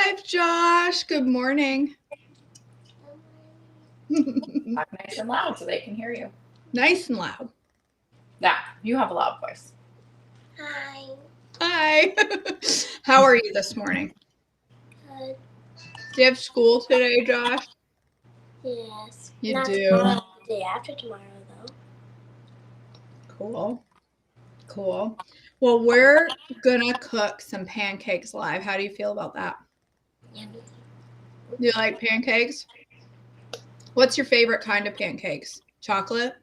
live, Josh. Good morning. Talk nice and loud so they can hear you. Nice and loud. Yeah, you have a loud voice. Hi. Hi. How are you this morning? Good. Do you have school today, Josh? Yes. You Not do? tomorrow, the day after tomorrow, though. Cool. Well, we're gonna cook some pancakes live. How do you feel about that? Yummy. Do you like pancakes? What's your favorite kind of pancakes? Chocolate?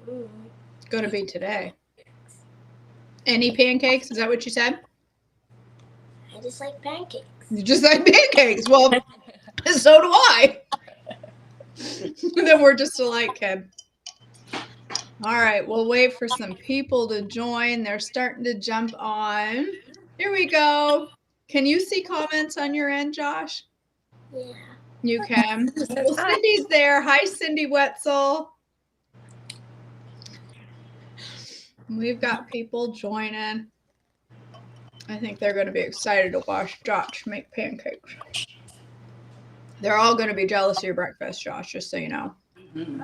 Mm. Gonna be today. Any pancakes? Is that what you said? I just like pancakes. You just like pancakes. Well, so do I. Then we're just alike, kid. All right, we'll wait for some people to join. They're starting to jump on. Here we go. Can you see comments on your end, Josh? Yeah. You can. Well, Cindy's there. Hi, Cindy Wetzel. We've got people joining. I think they're going to be excited to watch Josh make pancakes. They're all going to be jealous of your breakfast, Josh, just so you know. Mm-hmm.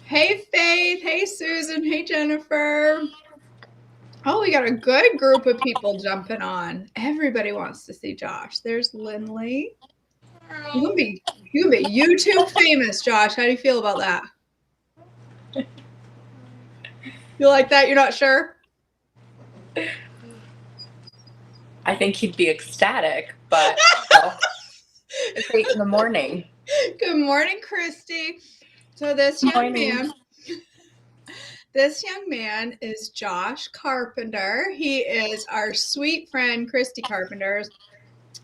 Hey, Faith. Hey, Susan. Hey, Jennifer. Oh, we got a good group of people jumping on. Everybody wants to see Josh. There's Lindley. Hi. You can be YouTube famous, Josh. How do you feel about that? You like that? You're not sure? I think he'd be ecstatic, but it's 8 in the morning. Good morning, Christy. So this young man is Josh Carpenter. He is our sweet friend, Christy Carpenter's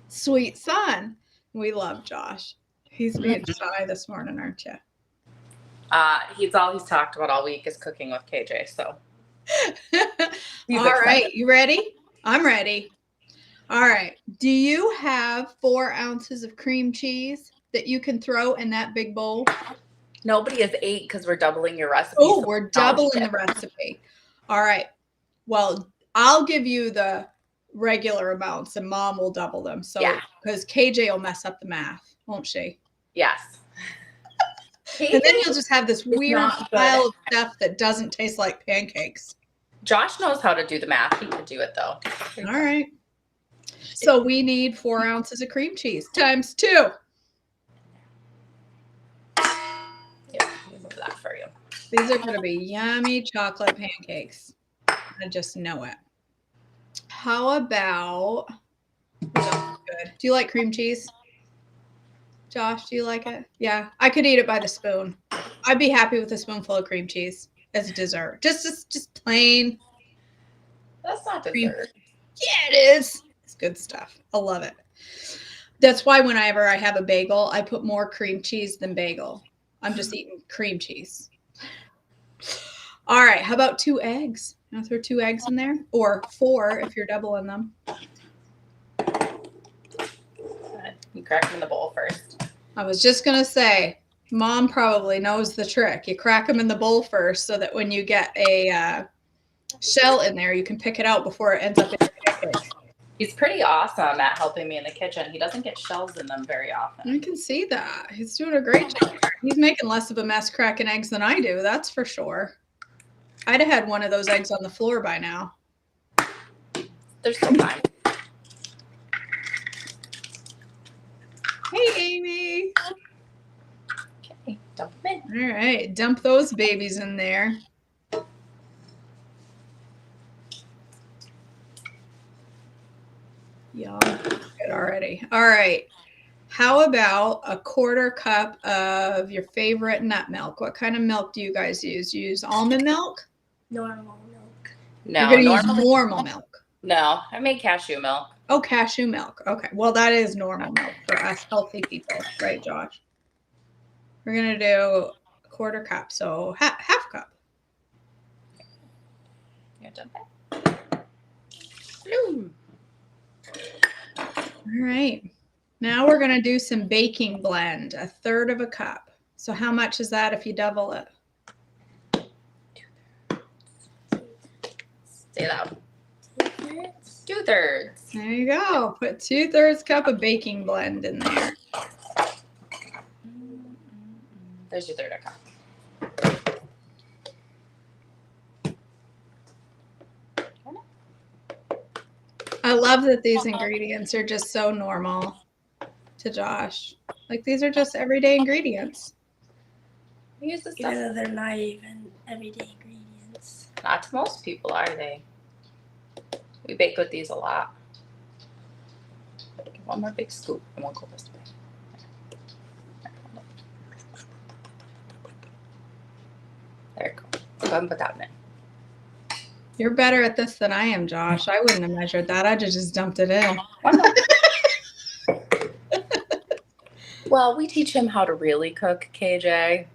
sweet son. We love Josh. He's being shy this morning, aren't you? He's talked about all week is cooking with KJ. So, all right, you ready? I'm ready. All right. Do you have 4 ounces of cream cheese that you can throw in that big bowl? Nobody has 8 because we're doubling your recipe. Oh, we're doubling the recipe. All right. Well, I'll give you the regular amounts and Mom will double them. So, because KJ will mess up the math, won't she? Yes. And then you'll just have this weird pile of stuff that doesn't taste like pancakes. Josh knows how to do the math. He can do it, though. All right. So we need 4 ounces of cream cheese times 2. Yeah, we'll move that for you. These are going to be yummy chocolate pancakes. I just know it. How about, good. Do you like cream cheese? Josh, do you like it? Yeah, I could eat it by the spoon. I'd be happy with a spoonful of cream cheese as a dessert. Just plain. That's not dessert. Yeah, it is. It's good stuff. I love it. That's why whenever I have a bagel, I put more cream cheese than bagel. I'm just eating cream cheese. All right, how about 2 eggs? I'll throw 2 eggs in there, or 4 if you're doubling them. You crack them in the bowl first. I was just going to say, Mom probably knows the trick. You crack them in the bowl first so that when you get a shell in there, you can pick it out before it ends up in the pancake. He's pretty awesome at helping me in the kitchen. He doesn't get shells in them very often. I can see that. He's doing a great job. He's making less of a mess cracking eggs than I do, that's for sure. I'd have had one of those eggs on the floor by now. There's still time. Hey, Amy. Okay, dump them in. All right, dump those babies in there. Yum, good already. All right. How about a 1/4 cup of your favorite nut milk? What kind of milk do you guys use? You use almond milk? Normal milk. No, you're going to use normal milk. No, I made cashew milk. Oh, cashew milk. Okay. Well, that is normal milk for us healthy people, right, Josh? We're going to do a 1/4 cup, so half cup. Yeah, dump it. Bloom. All right. Now we're going to do some baking blend, 1/3 cup. So how much is that if you double it? Say that. 2/3. There you go. Put 2/3 cup of baking blend in there. There's your third cup. I love that these ingredients are just so normal to Josh. Like these are just everyday ingredients. We use this stuff. Yeah, they're not even everyday ingredients. Not to most people, are they? We bake with these a lot. One more big scoop and we'll go this way. There you go. Go ahead and put that in. You're better at this than I am, Josh. I wouldn't have measured that. I'd have just dumped it in. One more. Well, we teach him how to really cook, KJ.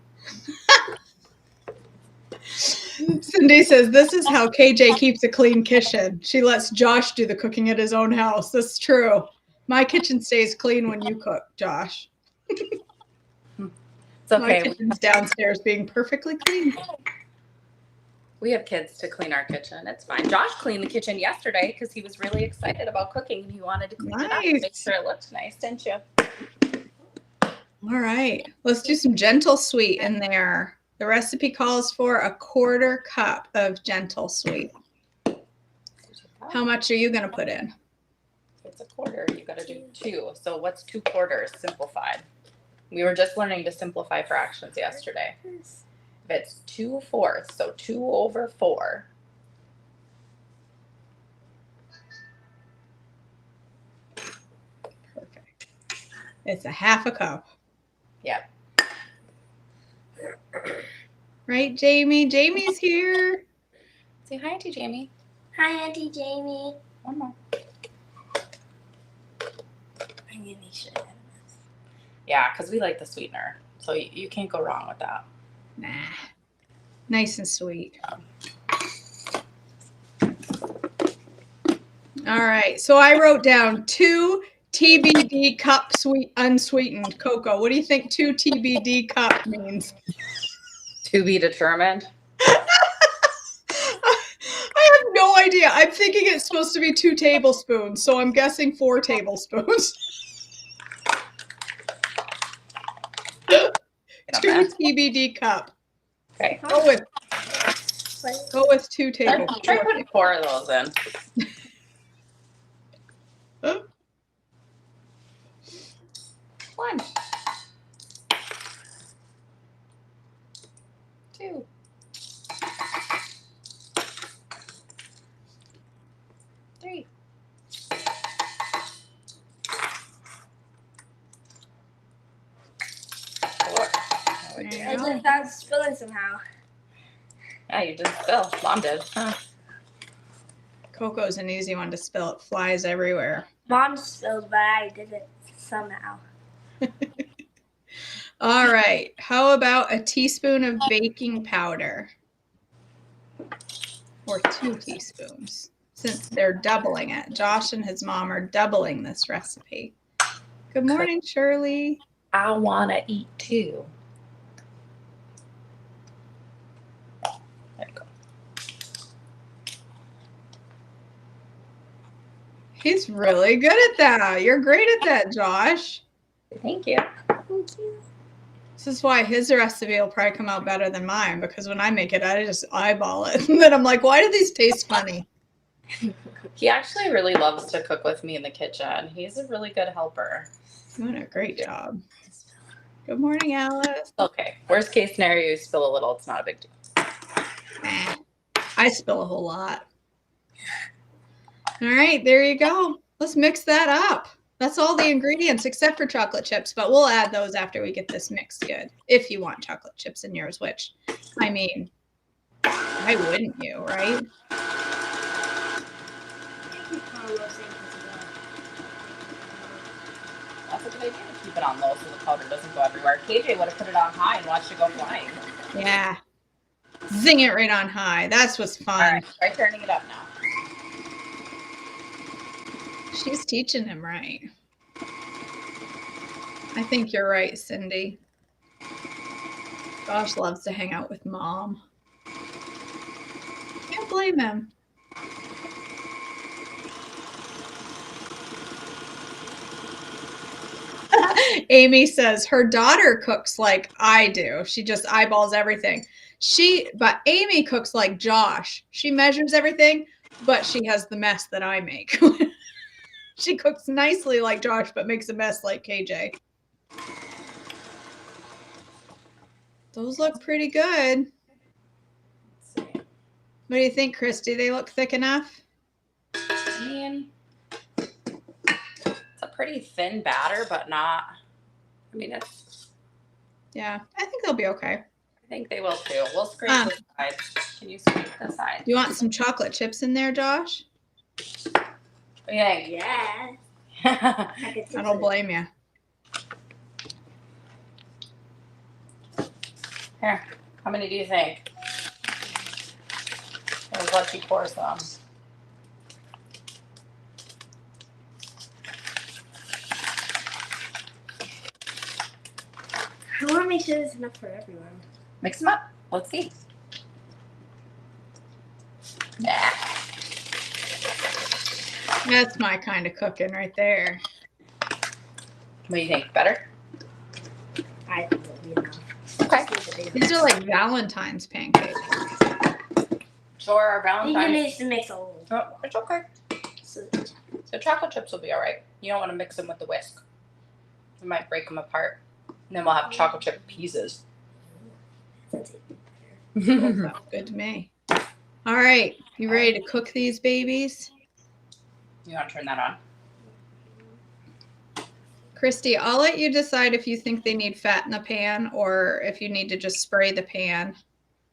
Cindy says, this is how KJ keeps a clean kitchen. She lets Josh do the cooking at his own house. That's true. My kitchen stays clean when you cook, Josh. It's My okay. kitchen's downstairs being perfectly clean. We have kids to clean our kitchen. It's fine. Josh cleaned the kitchen yesterday because he was really excited about cooking and he wanted to clean it up and make sure it looked nice, didn't you? All right. Let's do some gentle sweet in there. The recipe calls for 1/4 cup of gentle sweet. How much are you going to put in? If it's 1/4, you got to do 2. So what's 2/4 simplified? We were just learning to simplify fractions yesterday. If it's 2/4, so 2/4. Perfect. It's 1/2 cup. Yep. Right, Jamie? Jamie's here. Say hi, Auntie Jamie. Hi, Auntie Jamie. One more. I'm gonna make sure I have enough. Yeah, because we like the sweetener. So you can't go wrong with that. Nah. Nice and sweet. All right. So I wrote down 2 TBD cup sweet unsweetened cocoa. What do you think 2 TBD cup means? To be determined. I have no idea. I'm thinking it's supposed to be 2 tablespoons, so I'm guessing 4 tablespoons. 2 TBD cup. Okay. Go with 2 tablespoons. Try putting 4 of those in. One. 2. 3. 4. There we go. Yeah. I just found spilling somehow. Yeah, you didn't spill. Mom did. Huh. Cocoa's an easy one to spill. It flies everywhere. Mom spilled, but I did it somehow. All right. How about a teaspoon of baking powder? Or 2 teaspoons, since they're doubling it. Josh and his mom are doubling this recipe. Good morning, Shirley. I want to eat too. There you go. He's really good at that. You're great at that, Josh. Thank you. Thank you. This is why his recipe will probably come out better than mine, because when I make it, I just eyeball it. And then I'm like, why do these taste funny? He actually really loves to cook with me in the kitchen. He's a really good helper. Doing a great job. Good morning, Alice. Okay. Worst case scenario, you spill a little. It's not a big deal. I spill a whole lot. All right, there you go. Let's mix that up. That's all the ingredients except for chocolate chips, but we'll add those after we get this mixed good. If you want chocolate chips in yours, which, I mean, why wouldn't you, right? That's a good idea to keep it on low so the powder doesn't go everywhere. KJ would have put it on high and watched it go flying. Yeah. Zing it right on high. That's what's fun. All right, try turning it up now. She's teaching him right. I think you're right, Cindy. Josh loves to hang out with Mom. Can't blame him. Amy says her daughter cooks like I do. She just eyeballs everything. But Amy cooks like Josh. She measures everything, but she has the mess that I make. She cooks nicely like Josh, but makes a mess like KJ. Those look pretty good. Let's see. What do you think, Christy? They look thick enough? I mean, it's a pretty thin batter, but not. I mean, it's. Yeah, I think they'll be okay. I think they will too. We'll scrape the sides. Can you scrape the sides? You want some chocolate chips in there, Josh? Yeah. Yeah. I don't blame you. Here, how many do you think? I'll let you pour some. I want to make sure there's enough for everyone. Mix them up. Let's see. Yeah. That's my kind of cooking right there. What do you think? Better? I think it'll be enough. Okay. These are like Valentine's pancakes. Sure, our I think you Valentine's. need to mix a little. Oh, it's okay. So, So chocolate chips will be all right. You don't want to mix them with the whisk. You might break them apart. And then we'll have chocolate chip pieces. that's it. Sounds good to me. All right, you ready to cook these babies? You want to turn that on? Christy, I'll let you decide if you think they need fat in the pan or if you need to just spray the pan.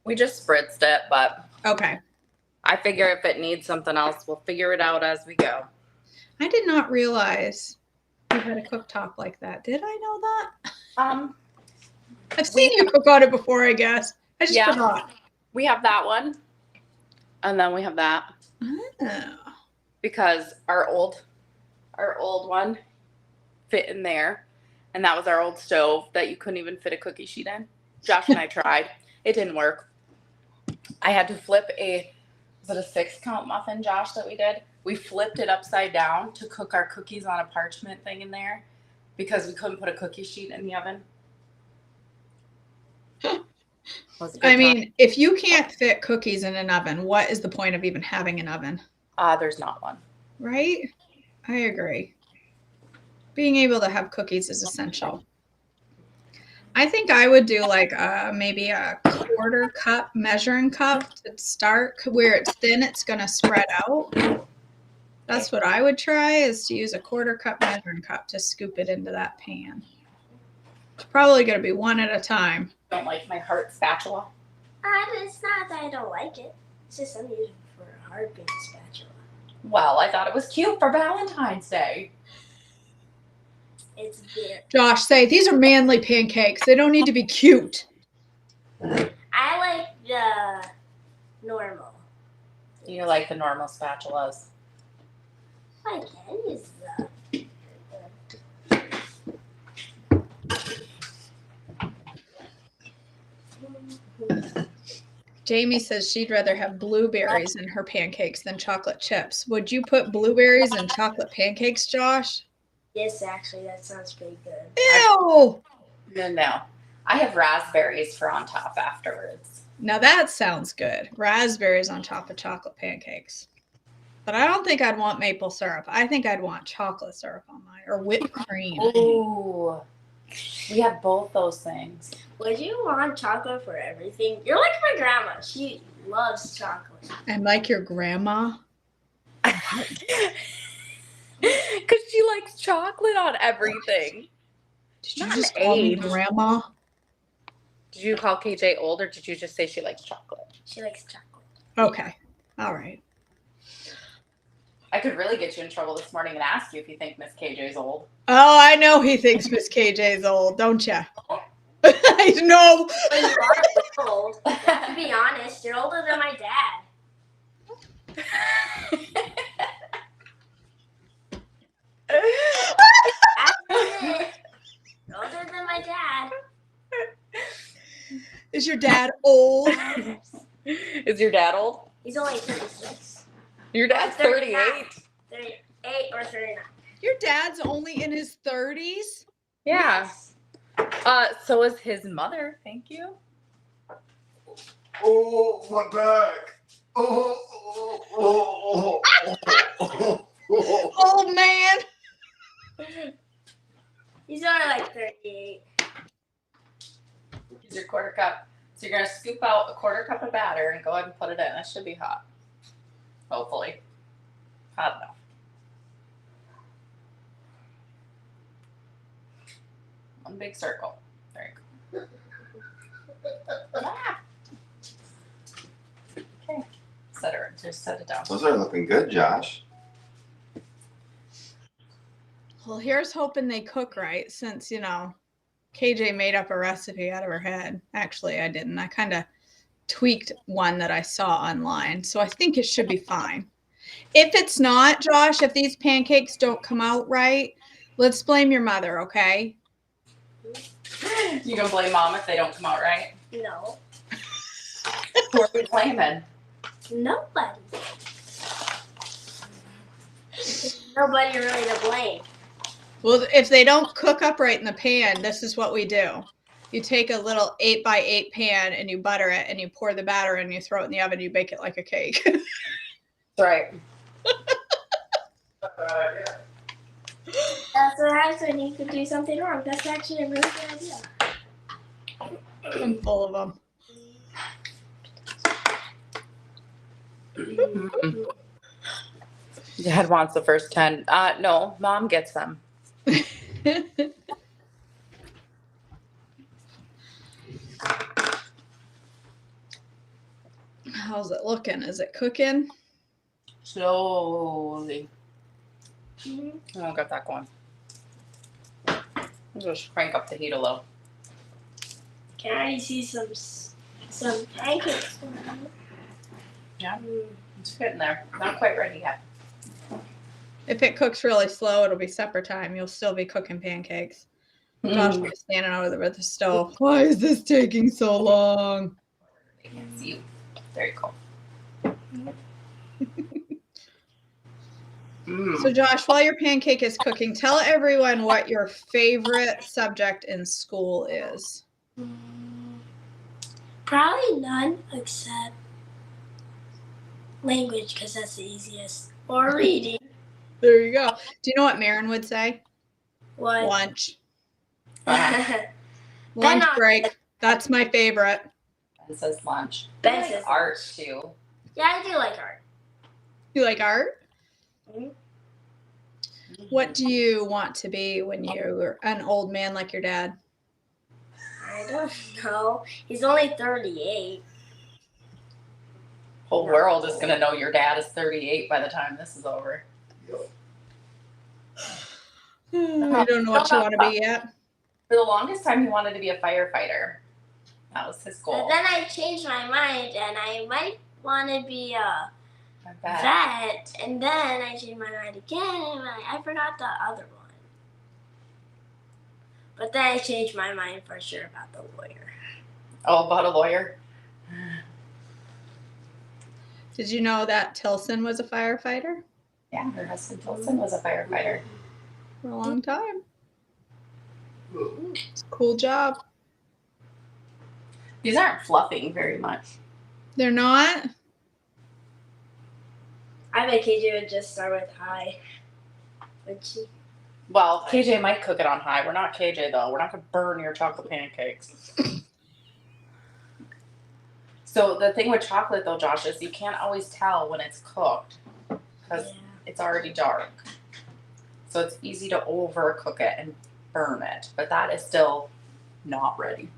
We just spritzed it, but Okay. I figure if it needs something else, we'll figure it out as we go. I did not realize you had a cooktop like that. Did I know that? I've seen you cook on it before, I guess. I just forgot. We have that one. And then we have that. Oh. Because our old one fit in there. And that was our old stove that you couldn't even fit a cookie sheet in. Josh and I tried. It didn't work. I had to flip was it a 6-count muffin, Josh, that we did? We flipped it upside down to cook our cookies on a parchment thing in there because we couldn't put a cookie sheet in the oven. I mean, if you can't fit cookies in an oven, what is the point of even having an oven? There's not one. Right? I agree. Being able to have cookies is essential. I think I would do like maybe a 1/4 cup measuring cup to start. Where it's thin, it's going to spread out. That's what I would try, is to use a 1/4 cup measuring cup to scoop it into that pan. It's probably going to be one at a time. Don't like my heart spatula. It's not that I don't like it. It's just I'm using it for a hard big spatula. Well, I thought it was cute for Valentine's Day. It's big. Josh, say these are manly pancakes. They don't need to be cute. I like the normal. You like the normal spatulas. I can use the. Jamie says she'd rather have blueberries in her pancakes than chocolate chips. Would you put blueberries in chocolate pancakes, Josh? Yes, actually, that sounds pretty good. Ew! No. I have raspberries for on top afterwards. Now that sounds good. Raspberries on top of chocolate pancakes. But I don't think I'd want maple syrup. I think I'd want chocolate syrup on mine, or whipped cream. Ooh. We have both those things. Would you want chocolate for everything? You're like my grandma. She loves chocolate. And like your grandma. Because she likes chocolate on everything. Did you Not just an call me age. grandma? Did you call KJ old, or did you just say she likes chocolate? She likes chocolate. Okay. All right. I could really get you in trouble this morning and ask you if you think Miss KJ's old. Oh, I know he thinks Miss KJ's old, don't you? I know. But you are old. You have to be honest. You're older than my dad. Older than my dad. Is your dad old? Is your dad old? He's only 36. Your dad's 38. 38 or 39. Your dad's only in his 30s? Yeah. So is his mother. Thank you. Oh, my back. Oh. Old man. He's only like 38. Here's your quarter cup. So you're gonna scoop out a quarter cup of batter and go ahead and put it in. It should be hot. Hopefully. Hot enough. One big circle. There you go. Ah. Okay. Just set it down. Those are looking good, Josh. Well, here's hoping they cook right since, you know, KJ made up a recipe out of her head. Actually, I didn't. I kind of tweaked one that I saw online. So I think it should be fine. If it's not, Josh, if these pancakes don't come out right, let's blame your mother, okay? You gonna blame mom if they don't come out right? No. Who are we blaming? Nobody. Nobody really to blame. Well, if they don't cook up right in the pan, this is what we do. You take a little 8x8 pan and you butter it and you pour the batter in and you throw it in the oven and you bake it like a cake. That's right. That's what happens when you could do something wrong. That's actually a really good idea. I'm full of them. Dad wants the first 10. No, mom gets them. How's it looking? Is it cooking? Slowly. Mm-hmm. I won't get that going. Just crank up the heat a little. Can I see some pancakes? Yeah, it's getting there. Not quite ready yet. If it cooks really slow, it'll be supper time. You'll still be cooking pancakes. Josh will be standing over the stove. Why is this taking so long? They can see you. There you go. So Josh, while your pancake is cooking, tell everyone what your favorite subject in school is. Probably none except language because that's the easiest. Or reading. There you go. Do you know what Marin would say? What? Lunch. Ben Lunch on- break. That's my favorite. Ben says lunch. Ben I like says art too. Yeah, I do like art. You like art? Mhm. What do you want to be when you're an old man like your dad? I don't know. He's only 38. Whole world is gonna know your dad is 38 by the time this is over. You don't know what you want to be yet? For the longest time, he wanted to be a firefighter. That was his goal. But then I changed my mind and I might want to be a I bet. vet. And then I changed my mind again and I forgot the other one. But then I changed my mind for sure about the lawyer. Oh, about a lawyer? Did you know that Tilson was a firefighter Yeah, her husband Tilson was a firefighter. for a long time? It's a cool job. These aren't fluffing very much. They're not? I bet KJ would just start with hi. Would she? Well, KJ might cook it on high. We're not KJ though. We're not gonna burn your chocolate pancakes. So the thing with chocolate though, Josh, is you can't always tell when it's cooked because it's already dark. So it's easy to overcook it and burn it, but that is still not ready.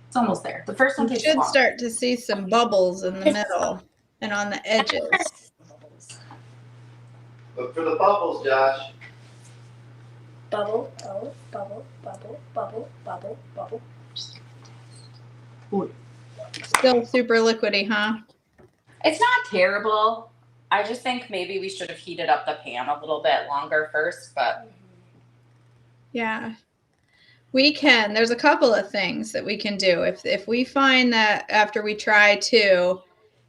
It's almost there. The first one You takes should long. start to see some bubbles in the middle and on the edges. Look for the bubbles, Josh. Bubble, bubble, bubble, bubble, bubble, bubble, bubble. Still super liquidy, huh? It's not terrible. I just think maybe we should have heated up the pan a little bit longer first, but Yeah. We can. There's a couple of things that we can do. If we find that after we try two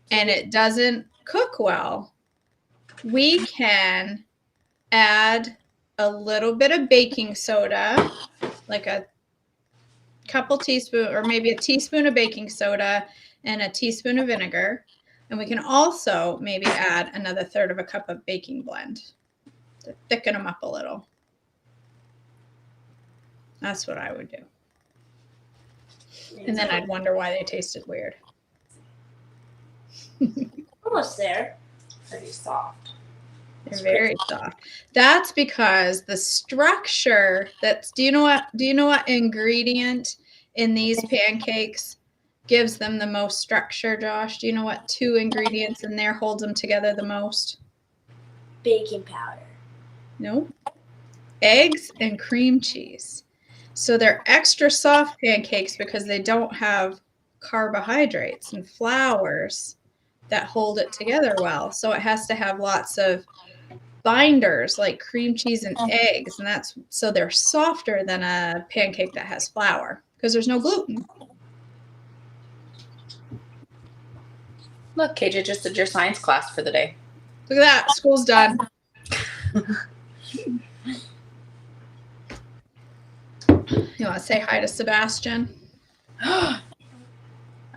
and it doesn't cook well, we can add a little bit of baking soda, like a couple teaspoon or maybe a teaspoon of baking soda and a teaspoon of vinegar. And we can also maybe add another third of a cup of baking blend to thicken them up a little. That's what I would do. And then I'd wonder why they tasted weird. Almost there. Pretty soft. They're very soft. That's because the structure do you know what ingredient in these pancakes gives them the most structure, Josh? Do you know what 2 ingredients in there holds them together the most? Baking powder. No. Eggs and cream cheese. So they're extra soft pancakes because they don't have carbohydrates and flours that hold it together well. So it has to have lots of binders like cream cheese and eggs, and that's so they're softer than a pancake that has flour because there's no gluten. Look, KJ just did your science class for the day. Look at that, school's done. You want to say hi to Sebastian? I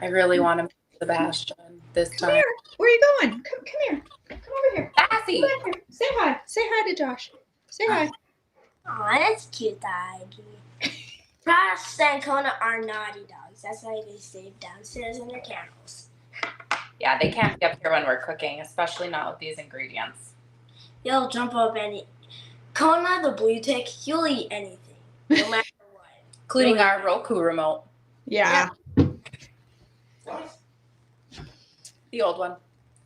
really want to meet Sebastian this Come time. here. Where are you going? Come here. Come over here. Sassy. Come over here. Say hi. Say hi to Josh. Say hi. Aw, that's cute, Doggy. Josh and Kona are naughty dogs. That's why they stay downstairs in their kennels. Yeah, they can't be up here when we're cooking, especially not with these ingredients. He'll jump up Kona, the blue tick, he'll eat anything, no matter what. Including our Roku remote. Yeah. The old one.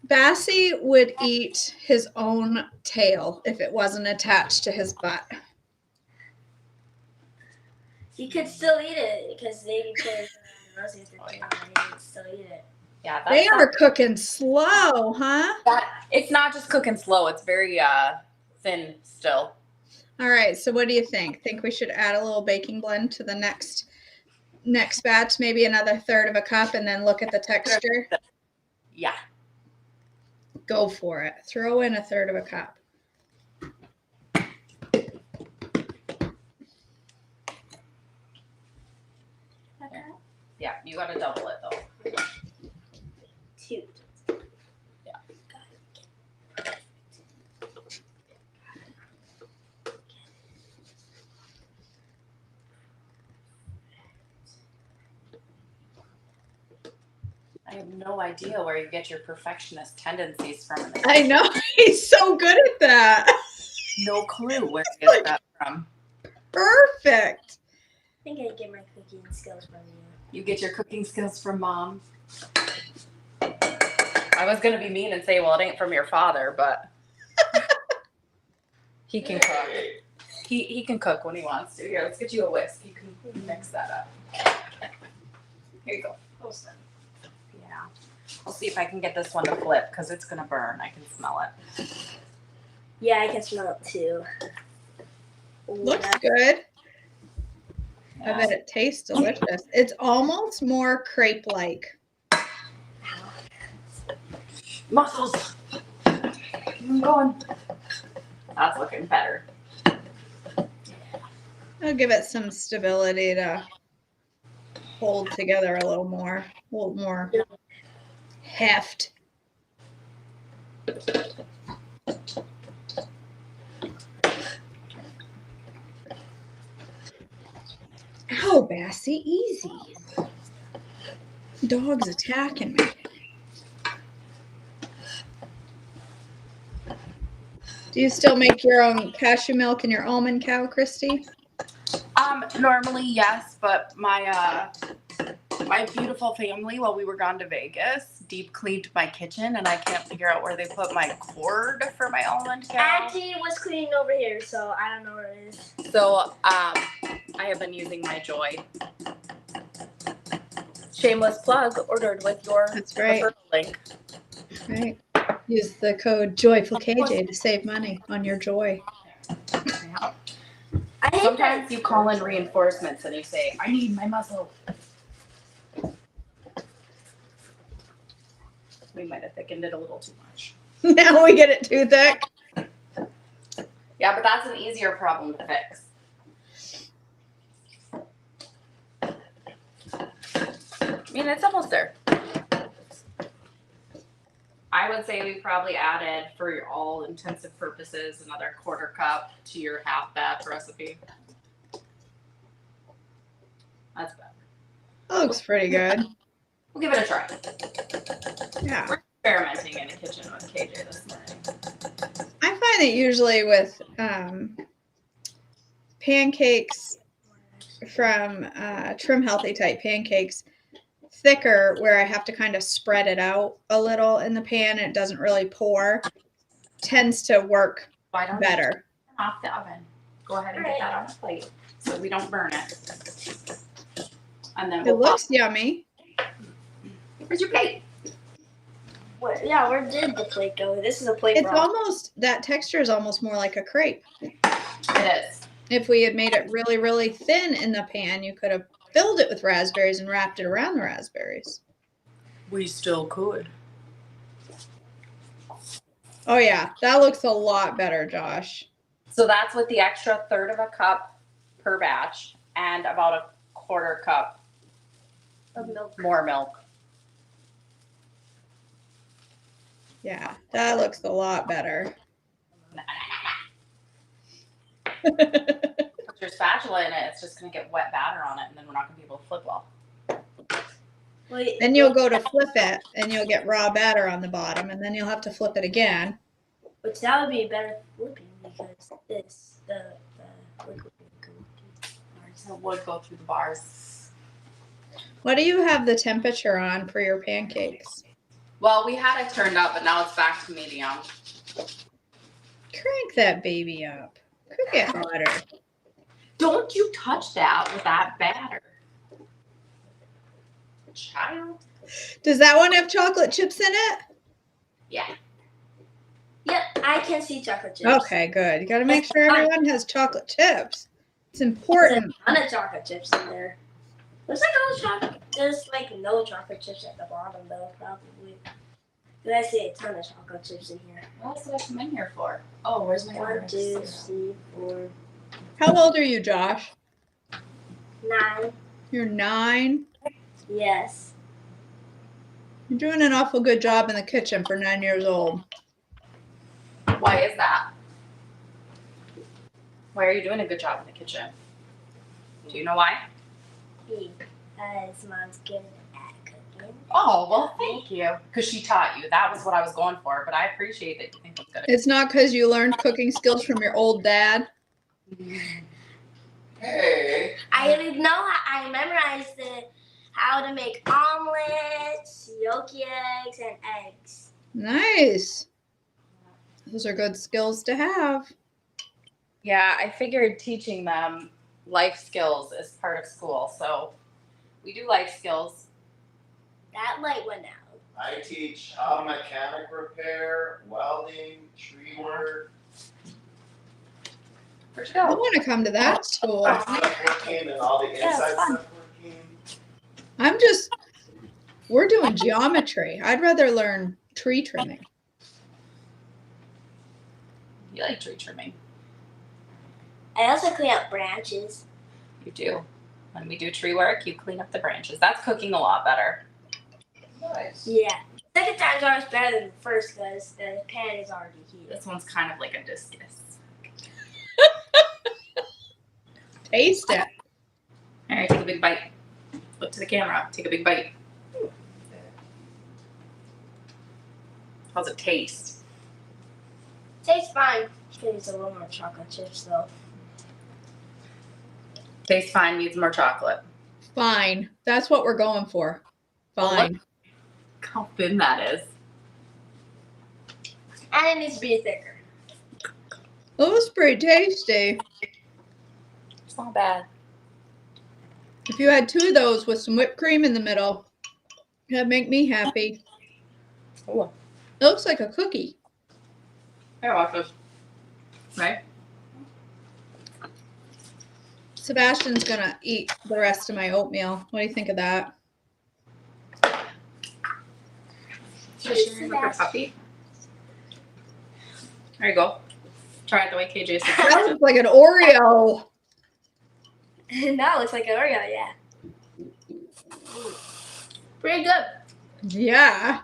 Bassie would eat his own tail if it wasn't attached to his butt. He could still eat it because they could still eat it. Yeah, that's They are cooking slow, huh? It's not just cooking slow. It's very thin still. All right. So what do you think? Think we should add a little baking blend to the next batch, maybe another third of a cup, and then look at the texture? Yeah. Go for it. Throw in a third of a cup. Yeah, you got to double it though. 2. Yeah. I have no idea where you get your perfectionist tendencies from. I know. He's so good at that. No clue where you get that from. Perfect. I think I get my cooking skills from you. You get your cooking skills from mom. I was going to be mean and say, well, it ain't from your father, but he can cook. He can cook when he wants to. Here, let's get you a whisk. You can mix that up. Here you go. Yeah. I'll see if I can get this one to flip because it's going to burn. I can smell it. Yeah, I can smell it too. Looks good. I bet it tastes delicious. It's almost more crepe-like. Muscles. I'm going. That's looking better. I'll give it some stability to hold together a little more heft. Ow, Bassie, easy. Dog's attacking me. Do you still make your own cashew milk and your almond cow, Christy? Normally yes, but my beautiful family, while we were gone to Vegas, deep cleaned my kitchen, and I can't figure out where they put my cord for my almond cow. Auntie was cleaning over here, so I don't know where it is. So I have been using my Joy. Shameless plug. Ordered with your That's right. referral link. Right. Use the code JoyfulKJ to save money on your Joy. Yeah. I hate Sometimes that. you call in reinforcements and you say, I need my muscle. We might have thickened it a little too much. Now we get it too thick. Yeah, but that's an easier problem to fix. I mean, it's almost there. I would say we probably added, for all intensive purposes, another 1/4 cup to your half batch recipe. That's better. That looks pretty good. We'll give it a try. Yeah. We're experimenting in the kitchen with KJ this morning. I find that usually with pancakes from Trim Healthy type pancakes, thicker, where I have to kind of spread it out a little in the pan and it doesn't really pour, tends to work Why don't better. you turn off the oven? Go ahead and get that on a plate so we don't burn it. And then It we'll looks yummy. Where's your plate? Yeah, where did the plate go? This is a plate. It's almost, that texture is almost more like a crepe. It is. If we had made it really, really thin in the pan, you could have filled it with raspberries and wrapped it around the raspberries. We still could. Oh yeah, that looks a lot better, Josh. So that's with the extra 1/3 cup per batch and about a 1/4 cup of milk. more milk. Yeah, that looks a lot better. Put your spatula in it, it's just going to get wet batter on it, and then we're not going to be able to flip well. Then you'll go to flip it and you'll get raw batter on the bottom, and then you'll have to flip it again. Which that would be better flipping because the liquid would go through. So it would go through the bars. What do you have the temperature on for your pancakes? Well, we had it turned up, but now it's back to medium. Crank that baby up. Cook it hotter. Don't you touch that with that batter. Child. Does that one have chocolate chips in it? Yeah. Yep, I can see chocolate chips. Okay, good. You got to make sure everyone has chocolate chips. It's There's important. a ton of chocolate chips in there. There's like all chocolate. There's like no chocolate chips at the bottom though, probably. But I see a ton of chocolate chips in here. What else did I come in here for? Oh, where's my 1, order? 2, 3, 4, How old are you, Josh? 9. You're 9. Yes. You're doing an awful good job in the kitchen for 9 years old. Why is that? Why are you doing a good job in the kitchen? Do you know why? Because mom's good at cooking. Oh, well, thank you. Because she taught you. That was what I was going for, but I appreciate that you think it's good. It's not because you learned cooking skills from your old dad. Hey. I memorized how to make omelets, yolky eggs, and eggs. Nice. Those are good skills to have. Yeah, I figured teaching them life skills is part of school. So we do life skills. That light went out. I teach auto mechanic repair, welding, tree work, Where'd you I go? want to come to that school. woodworking, and all the Yeah, it's inside fun. stuff working. We're doing geometry. I'd rather learn tree trimming. You like tree trimming. I also clean up branches. You do. When we do tree work, you clean up the branches. That's cooking a lot better. Nice. Yeah. Second time's always better than the first because the pan is already heated. This one's kind of like a discus. Taste it. All right, take a big bite. Look to the camera. Take a big bite. How's it taste? Tastes fine. Could use a little more chocolate chips though. Tastes fine, needs more chocolate. Fine. That's what we're going for. Well, Fine. look how thin that is. And it needs to be thicker. It was pretty tasty. It's not bad. If you had 2 of those with some whipped cream in the middle, that'd make me happy. Ooh. It looks like a cookie. Here, watch this. Right? Sebastian's gonna eat the rest of my oatmeal. What do you think of that? She's sharing with her puppy. There you go. Try it the way KJ That suggested. looks like an Oreo. That looks like an Oreo, yeah. Pretty good. Yeah.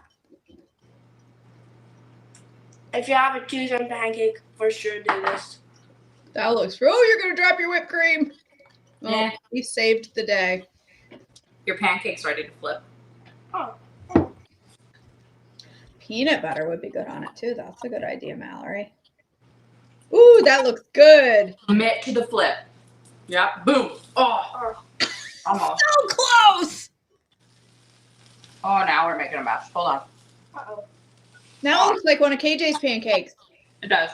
If you have a Tuesday pancake, for sure do this. That looks. Oh, you're gonna drop your whipped cream. Oh, Yeah. we saved the day. Your pancake's ready to flip. Oh. Peanut butter would be good on it too. That's a good idea, Mallory. Ooh, that looks good. Commit to the flip. Yep. Boom. Oh. Almost. So close. Oh, now we're making a mess. Hold on. Uh-oh. Now it looks like one of KJ's pancakes. It does.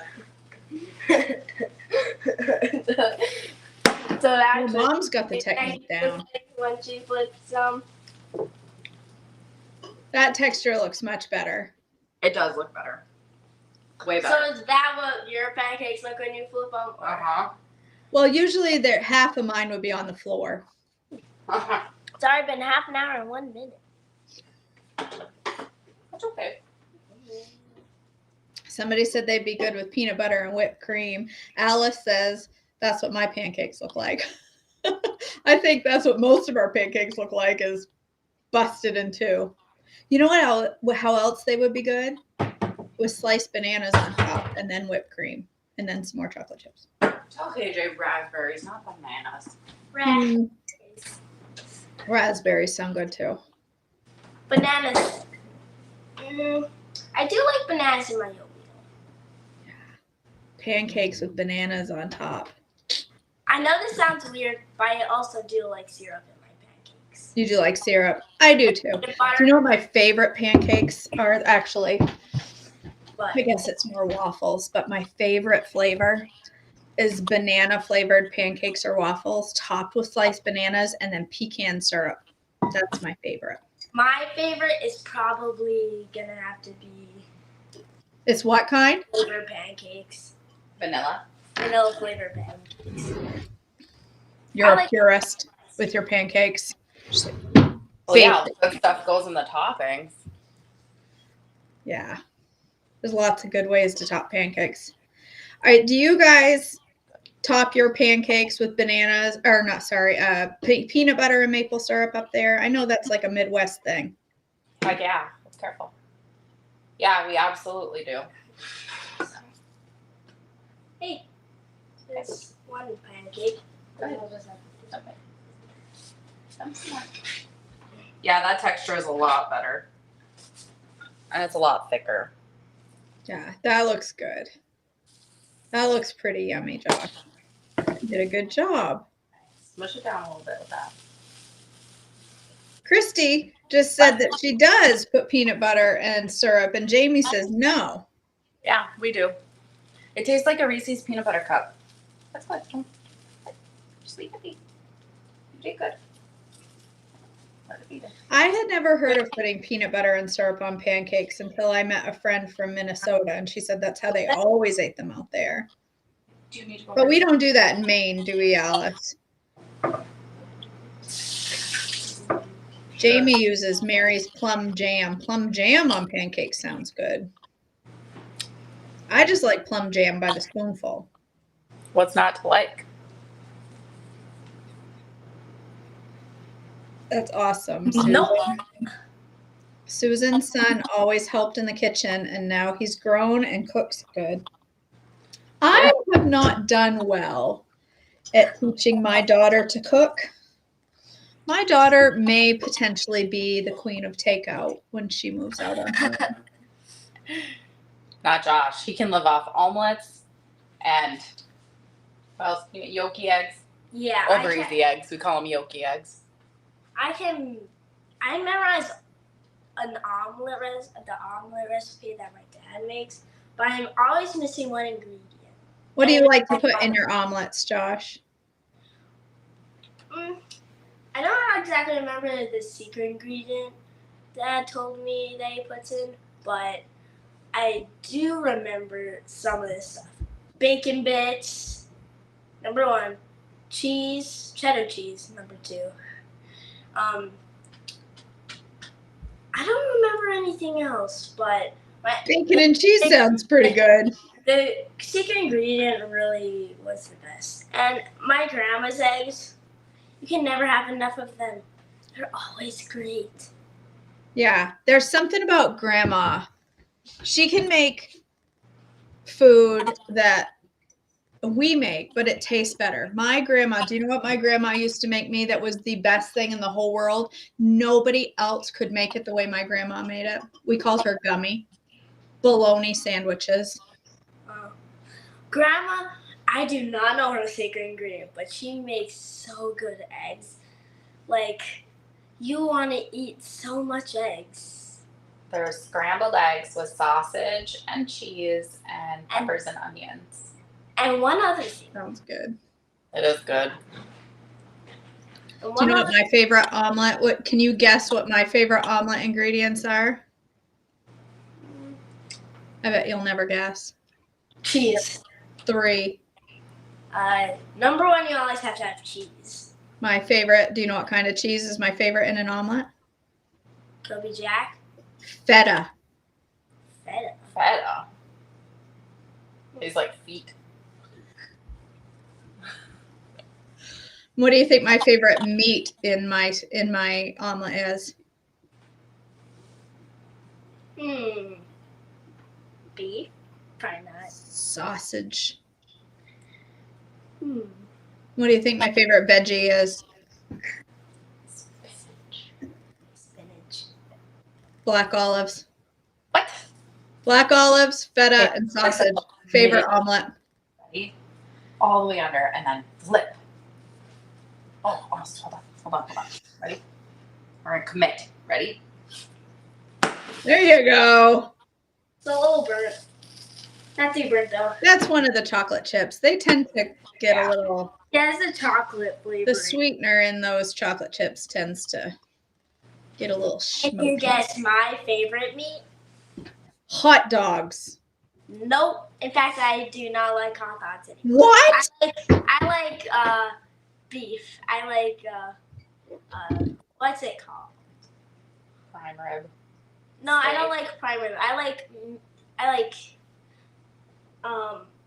So Well, actually, Mom's got the technique down. when she flips some. That texture looks much better. It does look better. Way So better. is that what your pancakes look when you flip them? Uh-huh. Well, usually half of mine would be on the floor. Uh-huh. It's already been half an hour and 1 minute. That's okay. Somebody said they'd be good with peanut butter and whipped cream. Alice says that's what my pancakes look like. I think that's what most of our pancakes look like, is busted in two. You know how else they would be good? With sliced bananas on top and then whipped cream and then some more chocolate chips. Tell KJ raspberries, not bananas. Raspberries sound good too. Bananas. I do like bananas in my oatmeal. Pancakes with bananas on top. I know this sounds weird, but I also do like syrup in my pancakes. You do like syrup? I do too. The Do butter, you know what my favorite pancakes are? Actually, but I guess it's more waffles, but my favorite flavor is banana flavored pancakes or waffles topped with sliced bananas and then pecan syrup. That's my favorite. my favorite is probably gonna have to be It's what kind? flavor pancakes. Vanilla. Vanilla flavor pancakes. You're I a like- purist with your pancakes. Well, yeah, all the good stuff goes in the toppings. Yeah. There's lots of good ways to top pancakes. All right, do you guys top your pancakes with bananas or not, sorry, peanut butter and maple syrup up there? I know that's like a Midwest thing. Like, yeah, be careful. Yeah, we absolutely do. Hey, there's one pancake. Go ahead. Okay. Yeah, that texture is a lot better. And it's a lot thicker. Yeah, that looks good. That looks pretty yummy, Josh. You did a good job. Smush it down a little bit with that. Christy just said that she does put peanut butter and syrup, and Jamie says no. Yeah, we do. It tastes like a Reese's peanut butter cup. That's good. Just leave it be. You did good. Let it be there. I had never heard of putting peanut butter and syrup on pancakes until I met a friend from Minnesota, and she said that's how they always ate them out there. Do you need to go? But we don't do that in Maine, do we, Alice? Jamie uses Mary's plum jam. Plum jam on pancakes sounds good. I just like plum jam by the spoonful. What's not to like? That's awesome. Susan. No. Susan's son always helped in the kitchen, and now he's grown and cooks good. I have not done well at teaching my daughter to cook. My daughter may potentially be the queen of takeout when she moves out on her own. Not Josh. He can live off omelets and what else? Yolky eggs. Yeah, Over easy eggs. We call them yolky eggs. I memorized the omelet recipe that my dad makes, but I'm always missing one ingredient. What do you like to put in your omelets, Josh? I don't exactly remember the secret ingredient Dad told me that he puts in, but I do remember some of this stuff. Bacon bits, number 1. Cheese, cheddar cheese, number 2. I don't remember anything else, but Bacon and cheese sounds pretty good. the secret ingredient really was the best. And my grandma's eggs, you can never have enough of them. They're always great. Yeah, there's something about grandma. She can make food that we make, but it tastes better. My grandma, do you know what my grandma used to make me that was the best thing in the whole world? Nobody else could make it the way my grandma made it. We called her gummy. Bologna sandwiches. Grandma, I do not know her secret ingredient, but she makes so good eggs. Like, you want to eat so much eggs. There's scrambled eggs with sausage and cheese and peppers and onions. And one other thing. Sounds good. It is good. Do you know what my favorite omelet? What can you guess what my favorite omelet ingredients are? I bet you'll never guess. Cheese. 3. Number 1, you always have to have cheese. My favorite. Do you know what kind of cheese is my favorite in an omelet? Kobe Jack. Feta. Feta. It's like feet. What do you think my favorite meat in my omelet is? Beef? Probably not. Sausage. What do you think my favorite veggie is? Spinach. Black olives. What? Black olives, feta, and sausage. Favorite omelet. Ready? All the way under and then flip. Oh, almost. Hold on. Ready? We're gonna commit. Ready? There you go. It's a little burnt. Not too burnt though. That's one of the chocolate chips. They tend to get a little. Yeah, it's a chocolate flavor. The sweetener in those chocolate chips tends to get a little Can you smoky. guess my favorite meat? Hot dogs. Nope. In fact, I do not like hot dogs anymore. What? I like beef. I like what's it called? Prime rib. No, I don't like prime rib. I like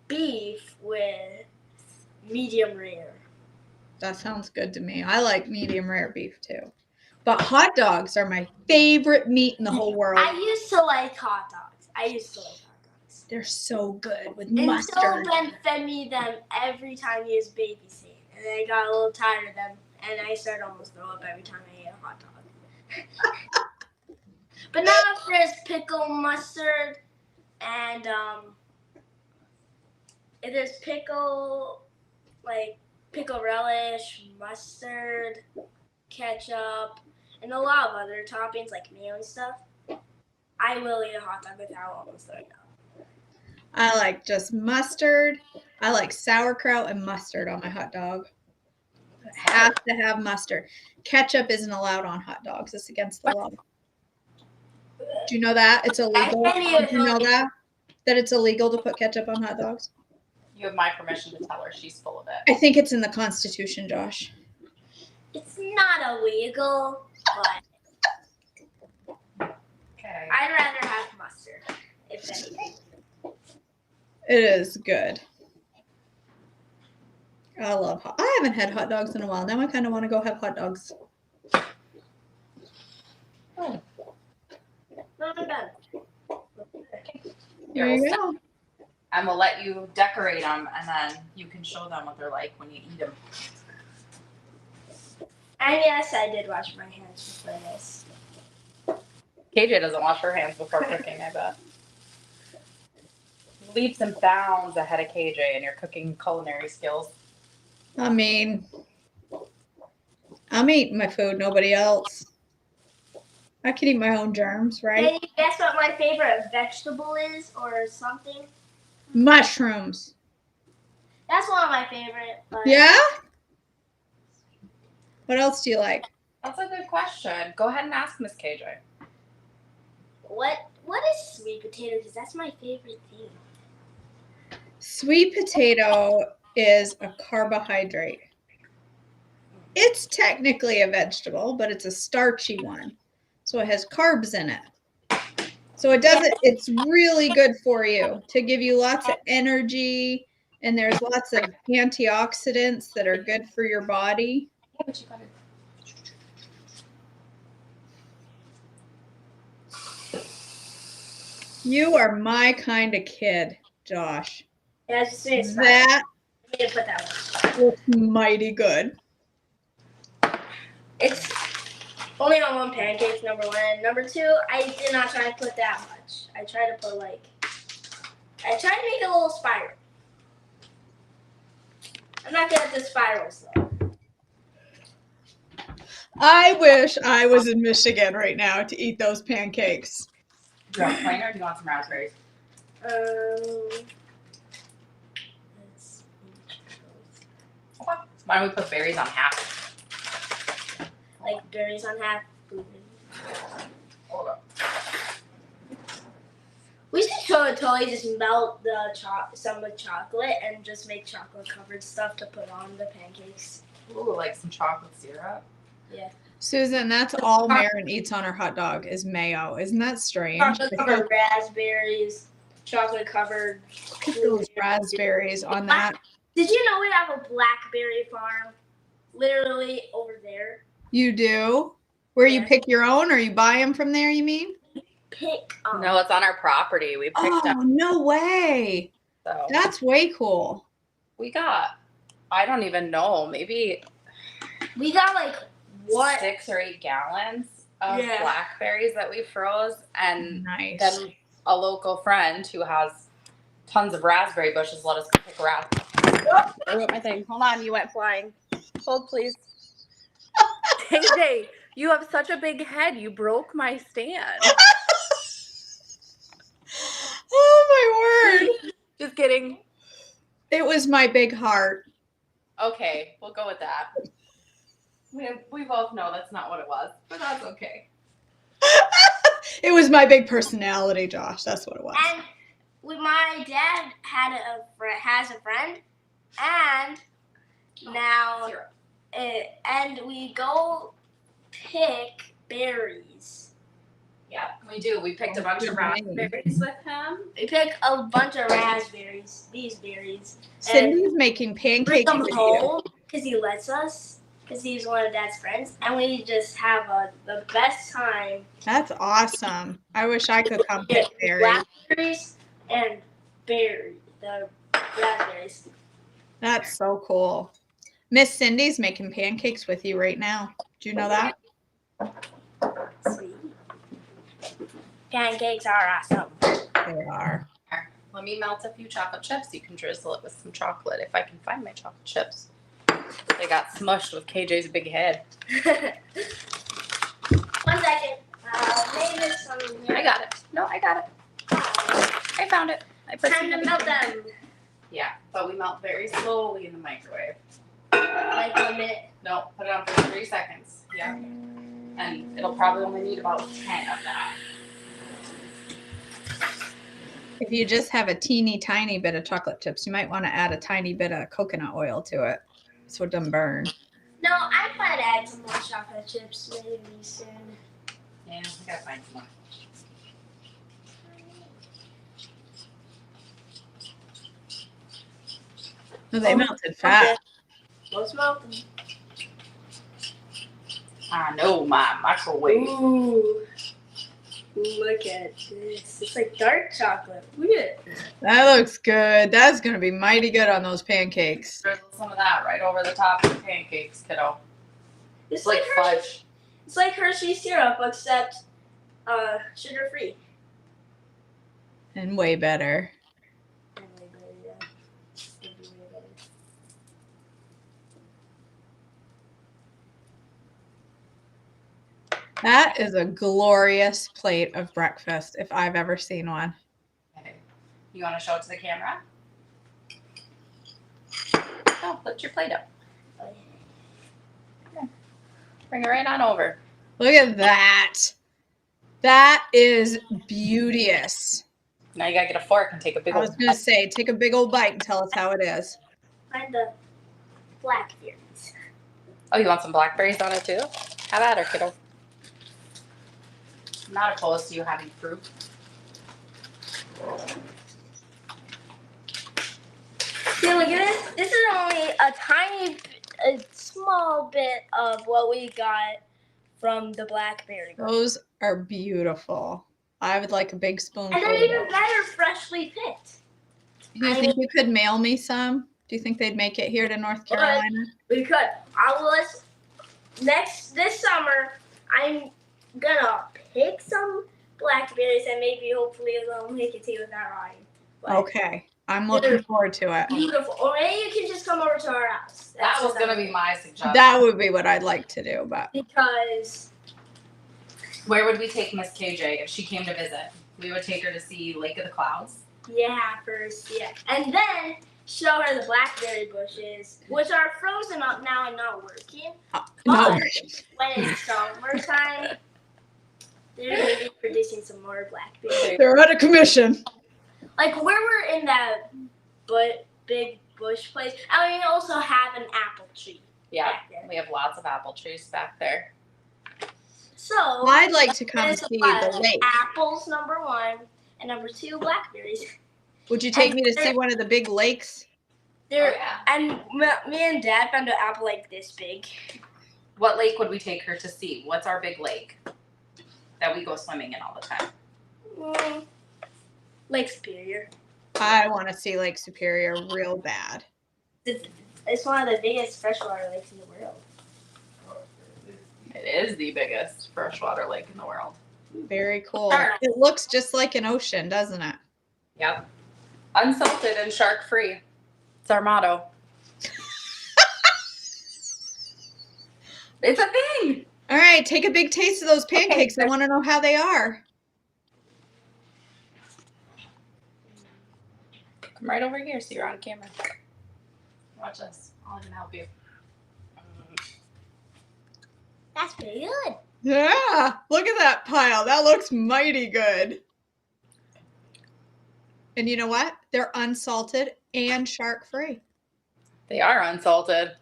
beef with medium rare. That sounds good to me. I like medium rare beef too. But hot dogs are my favorite meat in the whole world. I used to like hot dogs. They're so good with Until mustard. Ben fed me them every time he was babysitting. And then I got a little tired of them. And I started almost throw up every time I ate a hot dog. But now if there's pickle, mustard, and if there's pickle relish, mustard, ketchup, and a lot of other toppings like mayo and stuff, I will eat a hot dog without almost throwing up. I like just mustard. I like sauerkraut and mustard on my hot dog. It has to have mustard. Ketchup isn't allowed on hot dogs. It's against the law. Do you know that? It's illegal. Did you know that? That it's illegal to put ketchup on hot dogs? You have my permission to tell her she's full of it. I think it's in the Constitution, Josh. It's not illegal, but Okay. I'd rather have mustard, if anything. It is good. I haven't had hot dogs in a while. Now I kind of want to go have hot dogs. Oh. No, I'm done. There you go. And we'll let you decorate them, and then you can show them what they're like when you eat them. And yes, I did wash my hands before this. KJ doesn't wash her hands before cooking, I bet. Leaps and bounds ahead of KJ in your cooking culinary skills. I mean, I'm eating my food, nobody else. I can eat my own germs, right? Can you guess what my favorite vegetable is or something? Mushrooms. That's one of my favorite. But Yeah? What else do you like? That's a good question. Go ahead and ask Miss KJ. What is sweet potato? Because that's my favorite thing. Sweet potato is a carbohydrate. It's technically a vegetable, but it's a starchy one. So it has carbs in it. So it's really good for you to give you lots of energy, and there's lots of antioxidants that are good for your body. Yeah, but you gotta. You are my kind of kid, Josh. Yeah, I just made it spiral. That I need to put that one. looks mighty good. It's only on one pancake, number one. And number two, I did not try to put that much. I tried to put I tried to make a little spiral. I'm not good at the spirals though. I wish I was in Michigan right now to eat those pancakes. Do you want plain or do you want some raspberries? Let's Okay. Why don't we put berries on half? like berries on half. Hold up. We should totally just melt the some with chocolate and just make chocolate covered stuff to put on the pancakes. Ooh, like some chocolate syrup. Susan, that's all Marin eats on her hot dog is mayo. Isn't that strange? Chocolate covered raspberries, chocolate covered. Look at those raspberries on that. Did you know we have a blackberry farm literally over there? You do? Where you Yeah. pick your own or you buy them from there, you mean? Pick No, it's on our property. We picked up. Oh, no way. So That's way cool. we got, I don't even know, maybe We got like what? 6 or 8 gallons of Yeah. blackberries that we froze, and Nice. then a local friend who has tons of raspberry bushes let us go pick raspberries. I wrote my thing. Hold on, you went flying. Hold, please. KJ, you have such a big head. You broke my stand. Oh, my word. Just kidding. It was my big heart. Okay, we'll go with that. We both know that's not what it was, but that's okay. It was my big personality, Josh. That's what it was. And my dad has a friend, and now Syrup. and we go pick berries. Yeah, we do. We picked a bunch of raspberries with him. We pick a bunch of raspberries, these berries. Cindy's making Bring pancakes them with you. home because he lets us, because he's one of Dad's friends, and we just have the best time. That's awesome. I wish I could come pick berries. Blackberries and the raspberries. That's so cool. Miss Cindy's making pancakes with you right now. Do you know that? Sweet. Pancakes are awesome. They are. Let me melt a few chocolate chips. You can drizzle it with some chocolate if I can find my chocolate chips. They got smushed with KJ's big head. 1 second. Maybe some here. I got it. No, I got it. I found it. I put Time some to melt them. Yeah, but we melt very slowly in the microwave. Like a minute. No, put it on for 3 seconds. Yeah. And it'll probably only need about 10 of that. If you just have a teeny tiny bit of chocolate chips, you might want to add a tiny bit of coconut oil to it so it doesn't burn. No, I might add some more chocolate chips maybe soon. Yeah, I gotta find some more. No, they melted fast. Let's melt them. I know my microwave. Ooh. Look at this. It's like dark chocolate. Look at it. That looks good. That's going to be mighty good on those pancakes. Drizzle some of that right over the top of the pancakes, kiddo. It's Like Hershey. fudge. It's like Hershey syrup, except sugar free. And way better. That is a glorious plate of breakfast if I've ever seen one. Okay. You want to show it to the camera? Oh, put your plate up. Okay. Bring it right on over. Look at that. That is beauteous. Now you gotta get a fork and take a big I old was going to say, take a big old bite and tell us how it is. Find the blackberries. Oh, you want some blackberries on it too? Have at her, kiddo. I'm not opposed to you having fruit. See, look at this. This is only a small bit of what we got from the blackberry. Those are beautiful. I would like a big spoonful. And they're even better freshly picked. Do you think you could mail me some? Do you think they'd make it here to North Carolina? We could. This summer, I'm gonna pick some blackberries and maybe hopefully they'll make it to you without rotting. Okay. I'm looking forward to it. Beautiful. Or maybe you can just come over to our house. That was gonna be my suggestion. That would be what I'd like to do, but Because Where would we take Miss KJ if she came to visit? We would take her to see Lake of the Clouds. first, and then show her the blackberry bushes, which are frozen up now and not working. no. When it's summertime, they're going to be producing some more blackberries. They're out of commission. Like where we're in that big bush place, and we also have an apple tree. Yeah, back there. we have lots of apple trees back there. So Well, I'd like to come there's see a lot the of lake. apples, number 1, and number 2, blackberries. Would you take and me to see there- one of the big lakes? There, yeah. and me and Dad found an apple like this big. What lake would we take her to see? What's our big lake that we go swimming in all the time? Lake Superior. I want to see Lake Superior real bad. It's one of the biggest freshwater lakes in the world. It is the biggest freshwater lake in the world. Very cool. Alright. It looks just like an ocean, doesn't it? Yep. Unsalted and shark free. It's our motto. It's a thing. All right, take a big taste of those pancakes. I want to know how they are. Come right over here so you're on camera. Watch this. I'll even help you. That's pretty good. Yeah, look at that pile. That looks mighty good. And you know what? They're unsalted and shark free. They are unsalted.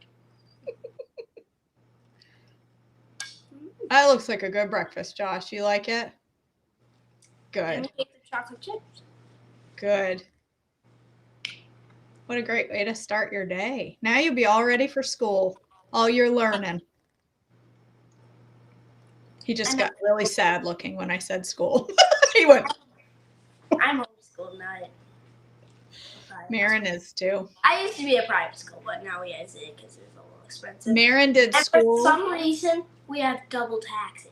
That looks like a good breakfast, Josh. You like it? And Good. we take the chocolate chips. Good. What a great way to start your day. Now you'll be all ready for school. All your learning. He just got really sad looking when I said school. He went, I'm homeschooled now. Marin is too. I used to be a private school, but now we guys it because it's a little expensive. Marin did And school. for some reason, we have double taxes.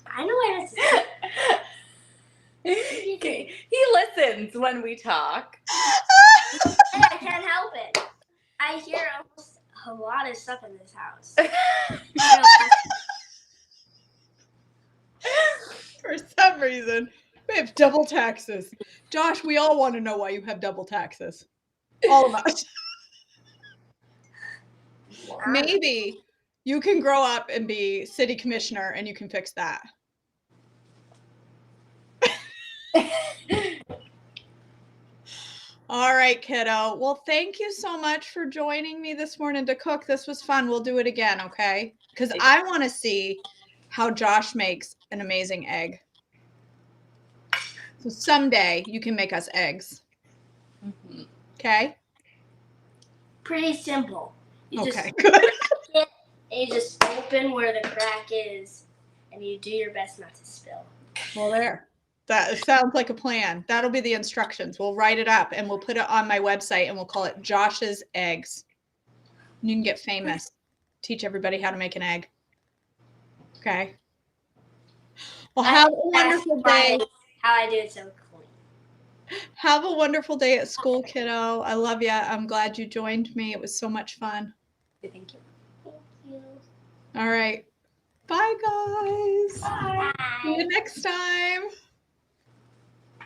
I know why that's. Okay. He listens when we talk. And I can't help it. I hear almost a lot of stuff in this house. For some reason, we have double taxes. Josh, we all want to know why you have double taxes. All of us. Maybe you can grow up and be city commissioner and you can fix that. All right, kiddo. Well, thank you so much for joining me this morning to cook. This was fun. We'll do it again, okay? Because I want to see how Josh makes an amazing egg. So someday you can make us eggs. Mhm. Okay? Pretty simple. You Okay, just good. and you just open where the crack is, and you do your best not to spill. Well, there. That sounds like a plan. That'll be the instructions. We'll write it up and we'll put it on my website and we'll call it Josh's Eggs. And you can get famous. Teach everybody how to make an egg. Okay. Well, have a wonderful day. How I do it so clean. Have a wonderful day at school, kiddo. I love you. I'm glad you joined me. It was so much fun. Thank you. Thank you. All right. Bye, guys. Bye. See you next time.